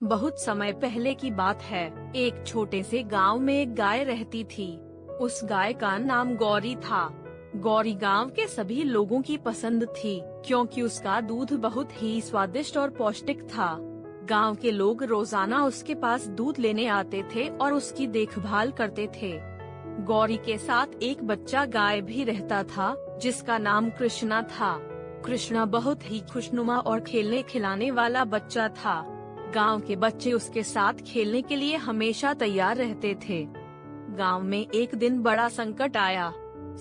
बहुत समय पहले की बात है। एक छोटे से गांव में एक गाय रहती थी। उस गाय का नाम गौरी था। गौरी गांव के सभी लोगों की पसंद थी, क्योंकि उसका दूध बहुत ही स्वादिष्ट और पौष्टिक था। गांव के लोग रोजाना उसके पास दूध लेने आते थे और उसकी देखभाल करते थे। गौरी के साथ एक बच्चा गाय भी रहता था, जिसका नाम कृष्णा था। कृष्णा बहुत ही खुशनुमा और खेलने खिलाने वाला बच्चा था। गांव के बच्चे उसके साथ खेलने के लिए हमेशा तैयार रहते थे। गांव में एक दिन बड़ा संकट आया।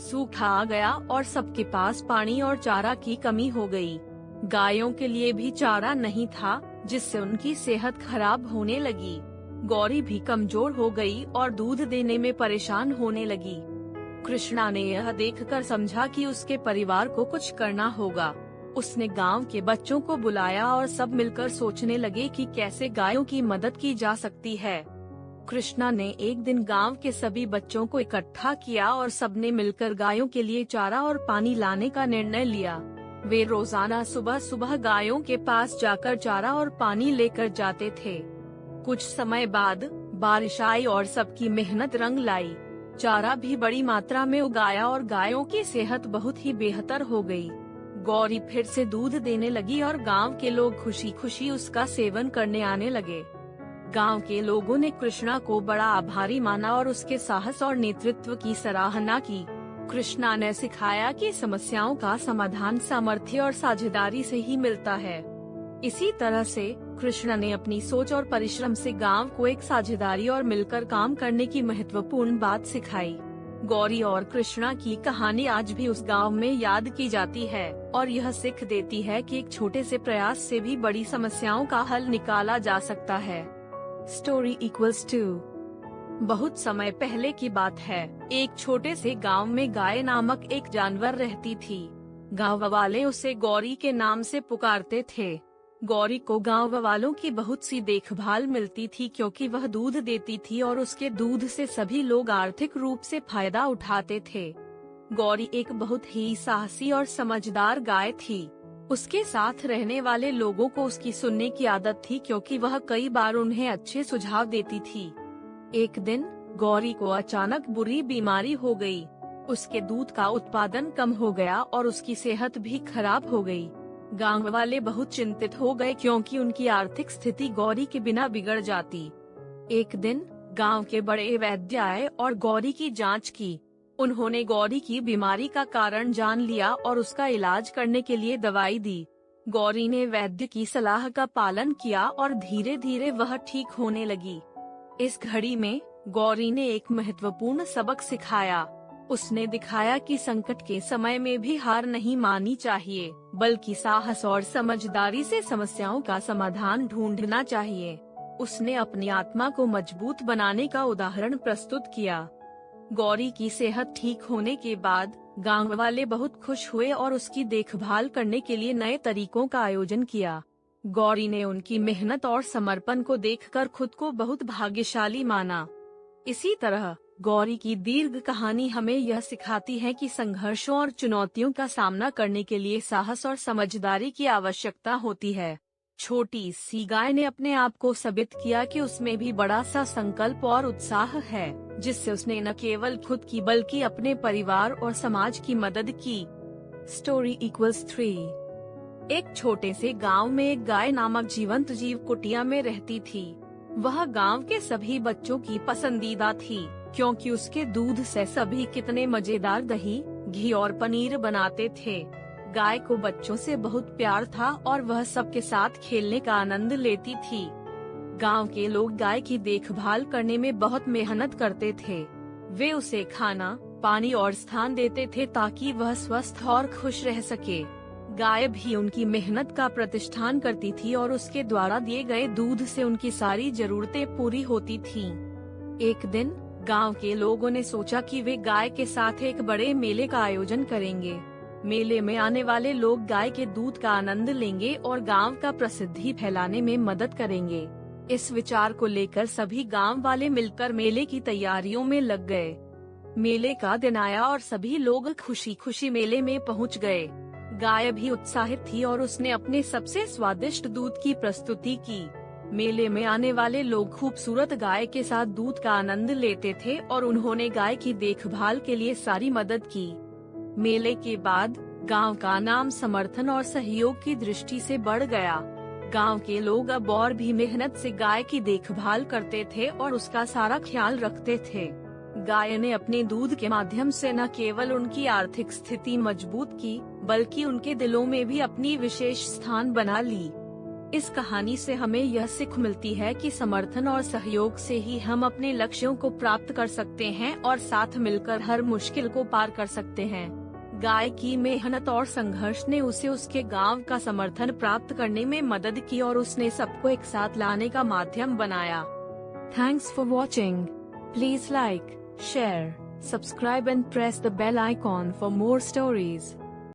सूखा आ गया और सबके पास पानी और चारा की कमी हो गई। गायों के लिए भी चारा नहीं था, जिससे उनकी सेहत खराब होने लगी। गौरी भी कमजोर हो गई और दूध देने में परेशान होने लगी। कृष्णा ने यह देखकर समझा कि उसके परिवार को कुछ करना होगा। उसने गांव के बच्चों को बुलाया और सब मिलकर सोचने लगे कि कैसे गायों की मदद की जा सकती है। कृष्णा ने एक दिन गांव के सभी बच्चों को इकट्ठा किया और सबने मिलकर गायों के लिए चारा और पानी लाने का निर्णय लिया। वे रोजाना सुबह सुबह गायों के पास जाकर चारा और पानी लेकर जाते थे। कुछ समय बाद बारिश आई और सबकी मेहनत रंग लाई। चारा भी बड़ी मात्रा में उगाया और गायों की सेहत बहुत ही बेहतर हो गई। गौरी फिर से दूध देने लगी और गांव के लोग खुशी खुशी उसका सेवन करने आने लगे। गांव के लोगों ने कृष्णा को बड़ा आभारी माना और उसके साहस और नेतृत्व की सराहना की। कृष्णा ने सिखाया कि समस्याओं का समाधान सामर्थ्य और साझेदारी से ही मिलता है। इसी तरह से कृष्णा ने अपनी सोच और परिश्रम से गांव को एक साझेदारी और मिलकर काम करने की महत्वपूर्ण बात सिखाई। गौरी और कृष्णा की कहानी आज भी उस गांव में याद की जाती है और यह सीख देती है कि एक छोटे से प्रयास से भी बड़ी समस्याओं का हल निकाला जा सकता है। Story equals to. बहुत समय पहले की बात है। एक छोटे से गांव में गाय नामक एक जानवर रहती थी। गांव वाले उसे गौरी के नाम से पुकारते थे। गौरी को गांव वालों की बहुत सी देखभाल मिलती थी, क्योंकि वह दूध देती थी और उसके दूध से सभी लोग आर्थिक रूप से फायदा उठाते थे। गौरी एक बहुत ही साहसी और समझदार गाय थी। उसके साथ रहने वाले लोगों को उसकी सुनने की आदत थी, क्योंकि वह कई बार उन्हें अच्छे सुझाव देती थी। एक दिन गौरी को अचानक बुरी बीमारी हो गई। उसके दूध का उत्पादन कम हो गया और उसकी सेहत भी खराब हो गई। गांव वाले बहुत चिंतित हो गए, क्योंकि उनकी आर्थिक स्थिति गौरी के बिना बिगड़ जाती। एक दिन गांव के बड़े वैद्य आए और गौरी की जांच की। उन्होंने गौरी की बीमारी का कारण जान लिया और उसका इलाज करने के लिए दवाई दी। गौरी ने वैद्य की सलाह का पालन किया और धीरे धीरे वह ठीक होने लगी। इस घड़ी में गौरी ने एक महत्वपूर्ण सबक सिखाया। उसने दिखाया कि संकट के समय में भी हार नहीं माननी चाहिए, बल्कि साहस और समझदारी से समस्याओं का समाधान ढूंढना चाहिए। उसने अपनी आत्मा को मजबूत बनाने का उदाहरण प्रस्तुत किया। गौरी की सेहत ठीक होने के बाद गांव वाले बहुत खुश हुए और उसकी देखभाल करने के लिए नए तरीकों का आयोजन किया। गौरी ने उनकी मेहनत और समर्पण को देखकर खुद को बहुत भाग्यशाली माना। इसी तरह गौरी की दीर्घ कहानी हमें यह सिखाती है कि संघर्षों और चुनौतियों का सामना करने के लिए साहस और समझदारी की आवश्यकता होती है। छोटी सी गाय ने अपने आप को साबित किया कि उसमें भी बड़ा सा संकल्प और उत्साह है, जिससे उसने न केवल खुद की बल्कि अपने परिवार और समाज की मदद की। Story equals 3। एक छोटे से गांव में एक गाय नामक जीवंत जीव कुटिया में रहती थी। वह गांव के सभी बच्चों की पसंदीदा थी, क्योंकि उसके दूध से सभी कितने मजेदार दही, घी और पनीर बनाते थे। गाय को बच्चों से बहुत प्यार था और वह सबके साथ खेलने का आनंद लेती थी। गांव के लोग गाय की देखभाल करने में बहुत मेहनत करते थे। वे उसे खाना, पानी और स्थान देते थे ताकि वह स्वस्थ और खुश रह सके। गाय भी उनकी मेहनत का प्रतिष्ठान करती थी और उसके द्वारा दिए गए दूध से उनकी सारी जरूरतें पूरी होती थीं। एक दिन गांव के लोगों ने सोचा कि वे गाय के साथ एक बड़े मेले का आयोजन करेंगे। मेले में आने वाले लोग गाय के दूध का आनंद लेंगे और गांव का प्रसिद्धि फैलाने में मदद करेंगे। इस विचार को लेकर सभी गांव वाले मिलकर मेले की तैयारियों में लग गए। मेले का दिन आया और सभी लोग खुशी खुशी मेले में पहुंच गए। गाय भी उत्साहित थी और उसने अपने सबसे स्वादिष्ट दूध की प्रस्तुति की। मेले में आने वाले लोग खूबसूरत गाय के साथ दूध का आनंद लेते थे और उन्होंने गाय की देखभाल के लिए सारी मदद की। मेले के बाद गांव का नाम समर्थन और सहयोग की दृष्टि से बढ़ गया। गांव के लोग अब और भी मेहनत से गाय की देखभाल करते थे और उसका सारा ख्याल रखते थे। गाय ने अपने दूध के माध्यम से न केवल उनकी आर्थिक स्थिति मजबूत की, बल्कि उनके दिलों में भी अपनी विशेष स्थान बना ली। इस कहानी से हमें यह सीख मिलती है कि समर्थन और सहयोग से ही हम अपने लक्ष्यों को प्राप्त कर सकते हैं और साथ मिलकर हर मुश्किल को पार कर सकते हैं। गाय की मेहनत और संघर्ष ने उसे उसके गांव का समर्थन प्राप्त करने में मदद की और उसने सबको एक साथ लाने का माध्यम बनाया। Thanks for watching. Please like, share, subscribe and press the bell icon for more stories.